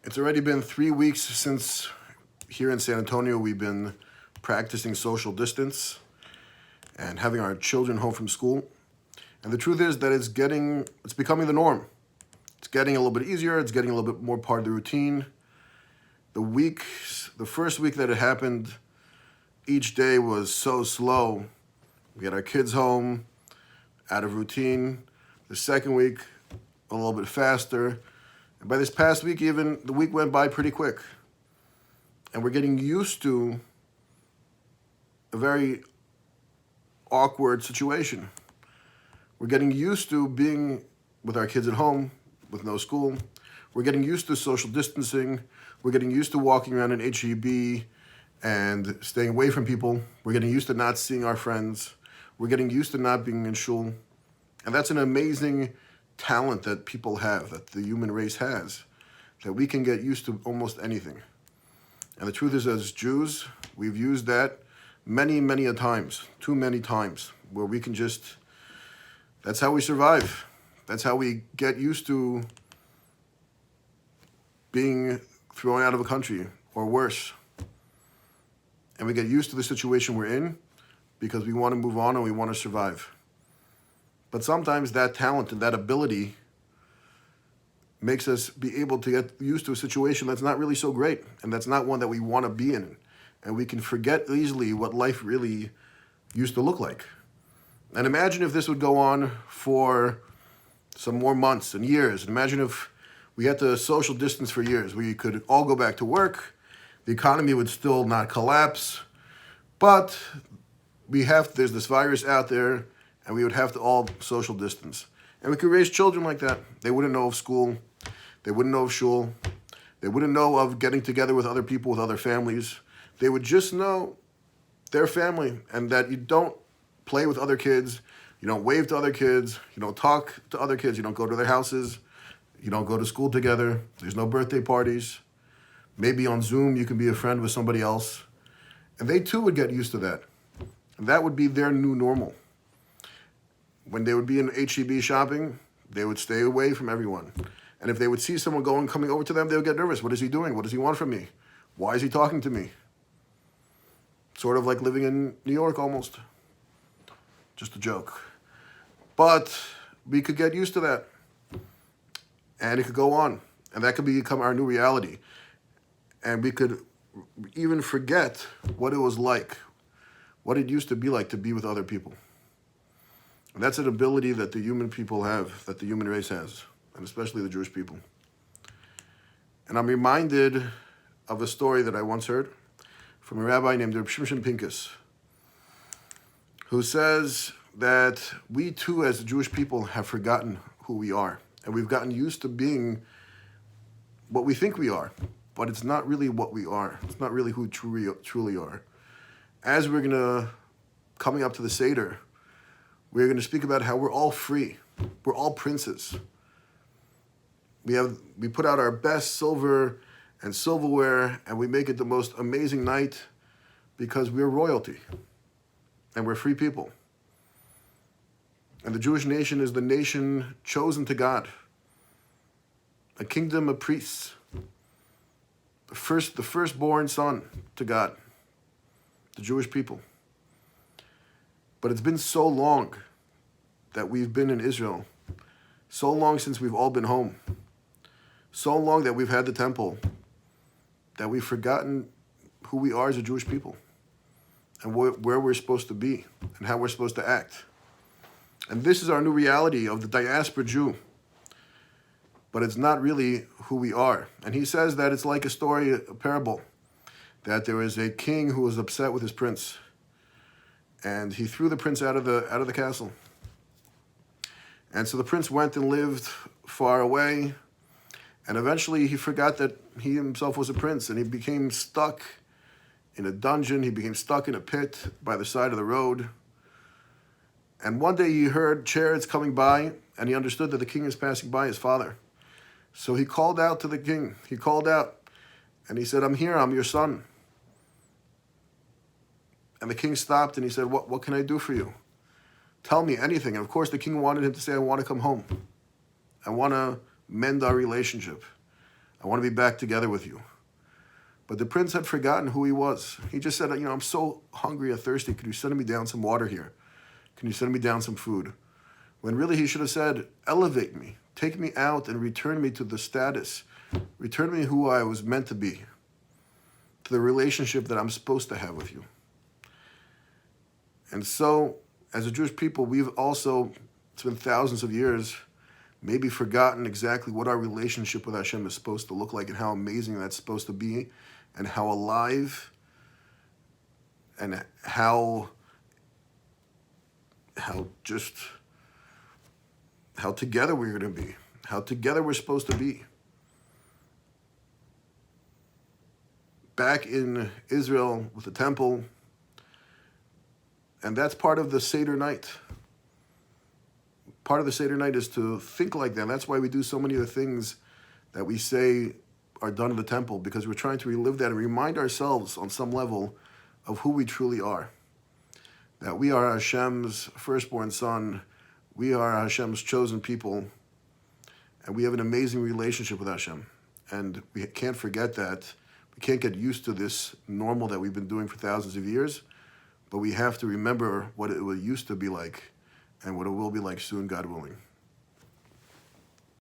It's already been 3 weeks since here in San Antonio we've been practicing social distance and having our children home from school. And the truth is that it's becoming the norm. It's getting a little bit easier, it's getting a little bit more part of the routine. The first week that it happened, each day was so slow. We had our kids home, out of routine. The second week, a little bit faster. And by this past week even, the week went by pretty quick. And we're getting used to a very awkward situation. We're getting used to being with our kids at home, with no school. We're getting used to social distancing. We're getting used to walking around in HEB and staying away from people. We're getting used to not seeing our friends. We're getting used to not being in shul. And that's an amazing talent that people have, that the human race has, that we can get used to almost anything. And the truth is, as Jews, we've used that many, many a times, too many times, where we can that's how we survive. That's how we get used to being thrown out of a country, or worse. And we get used to the situation we're in because we want to move on and we want to survive. But sometimes that talent and that ability makes us be able to get used to a situation that's not really so great, and that's not one that we want to be in. And we can forget easily what life really used to look like. And imagine if this would go on for some more months and years. And imagine if we had to social distance for years. We could all go back to work. The economy would still not collapse. But there's this virus out there, and we would have to all social distance. And we could raise children like that. They wouldn't know of school. They wouldn't know of shul. They wouldn't know of getting together with other people, with other families. They would just know their family, and that you don't play with other kids. You don't wave to other kids. You don't talk to other kids. You don't go to their houses. You don't go to school together. There's no birthday parties. Maybe on Zoom you can be a friend with somebody else. And they too would get used to that. And that would be their new normal. When they would be in HEB shopping, they would stay away from everyone. And if they would see someone coming over to them, they would get nervous. What is he doing? What does he want from me? Why is he talking to me? Sort of like living in New York almost. Just a joke. But we could get used to that. And it could go on. And that could become our new reality. And we could even forget what it was like, what it used to be like to be with other people. And that's an ability that the human people have, that the human race has, and especially the Jewish people. And I'm reminded of a story that I once heard from a rabbi named Reb Shimshon Pincus, who says that we too, as the Jewish people, have forgotten who we are. And we've gotten used to being what we think we are, but it's not really what we are. It's not really who we truly are. As coming up to the Seder, we're going to speak about how we're all free. We're all princes. We put out our best silver and silverware, and we make it the most amazing night because we're royalty, and we're free people. And the Jewish nation is the nation chosen to God, a kingdom of priests, the firstborn son to God, the Jewish people. But it's been so long that we've been in Israel, so long since we've all been home, so long that we've had the temple, that we've forgotten who we are as a Jewish people, and where we're supposed to be, and how we're supposed to act. And this is our new reality of the diaspora Jew. But it's not really who we are. And he says that it's like a parable, that there was a king who was upset with his prince, and he threw the prince out of the castle. And so the prince went and lived far away, and eventually he forgot that he himself was a prince, and he became stuck in a dungeon. He became stuck in a pit by the side of the road. And one day he heard chariots coming by, and he understood that the king is passing by his father. So he called out to the king. He called out, and he said, "I'm here, I'm your son." And the king stopped, and he said, What can I do for you? Tell me anything. And of course, the king wanted him to say, "I want to come home. I want to mend our relationship. I want to be back together with you. But the prince had forgotten who he was. He just said, I'm so hungry and thirsty. Could you send me down some water here? Can you send me down some food? When really he should have said, elevate me. Take me out and return me to the status. Return me who I was meant to be. To the relationship that I'm supposed to have with you. And so, as a Jewish people, we've also, it's been thousands of years, maybe forgotten exactly what our relationship with Hashem is supposed to look like and how amazing that's supposed to be and how alive and how together we're going to be, how together we're supposed to be. Back in Israel with the temple, and that's part of the Seder night. Part of the Seder night is to think like that. That's why we do so many of the things that we say are done in the temple, because we're trying to relive that and remind ourselves on some level of who we truly are. That we are Hashem's firstborn son. We are Hashem's chosen people. And we have an amazing relationship with Hashem. And we can't forget that. We can't get used to this normal that we've been doing for thousands of years. But we have to remember what it used to be like and what it will be like soon, God willing.